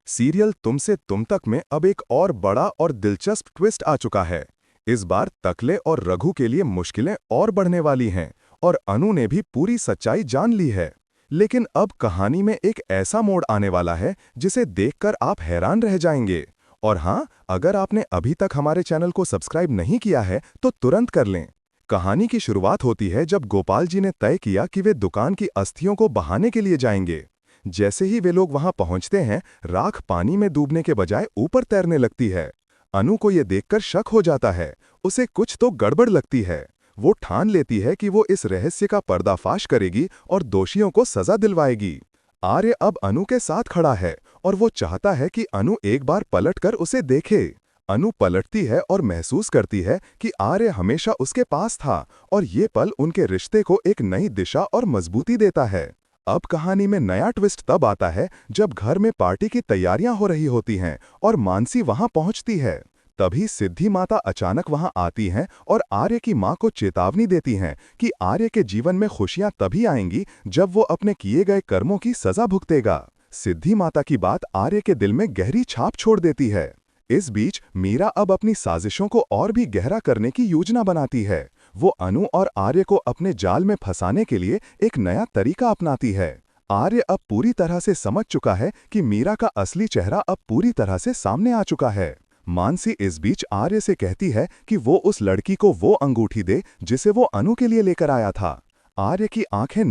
Serial तुमसे तुम तक में अब एक और बड़ा और दिलचस्प ट्विस्ट आ चुका है। इस बार तकले और रघु के लिए मुश्किलें और बढ़ने वाली हैं और अनु ने भी पूरी सच्चाई जान ली है। लेकिन अब कहानी में एक ऐसा मोड़ आने वाला है जिसे देखकर आप हैरान रह जाएंगे। और हाँ, अगर आपने अभी तक हमारे चैनल को सब्सक्राइब नहीं किया है तो तुरंत कर लें। कहानी की शुरुआत होती है जब गोपाल जी ने तय किया कि वे दुकान की अस्थियों को बहाने के लिए जाएंगे। जैसे ही वे लोग वहां पहुंचते हैं, राख पानी में डूबने के बजाय ऊपर तैरने लगती है। अनु को यह देखकर शक हो जाता है। उसे कुछ तो गड़बड़ लगती है। वो ठान लेती है कि वो इस रहस्य का पर्दाफाश करेगी और दोषियों को सजा दिलवाएगी। आर्य अब अनु के साथ खड़ा है और वो चाहता है कि अनु एक बार पलटकर उसे देखे। अनु पलटती है और महसूस करती है कि आर्य हमेशा उसके पास था और ये पल उनके रिश्ते को एक नई दिशा और मजबूती देता है। अब कहानी में नया ट्विस्ट तब आता है जब घर में पार्टी की तैयारियां हो रही होती हैं और मानसी वहां पहुंचती है। तभी सिद्धि माता अचानक वहां आती हैं और आर्य की मां को चेतावनी देती हैं कि आर्य के जीवन में खुशियां तभी आएंगी जब वो अपने किए गए कर्मों की सजा भुगतेगा। सिद्धि माता की बात आर्य के दिल में गहरी छाप छोड़ देती है। इस बीच मीरा अब अपनी साजिशों को और भी गहरा करने की योजना बनाती है। वो अनु और आर्य को अपने जाल में फंसाने के लिए एक नया तरीका अपनाती है। आर्य अब पूरी तरह से समझ चुका है कि मीरा का असली चेहरा अब पूरी तरह से सामने आ चुका है। मानसी इस बीच आर्य से कहती है कि वो उस लड़की को वो अंगूठी दे जिसे वो अनु के लिए लेकर आया था। आर्य की आंखें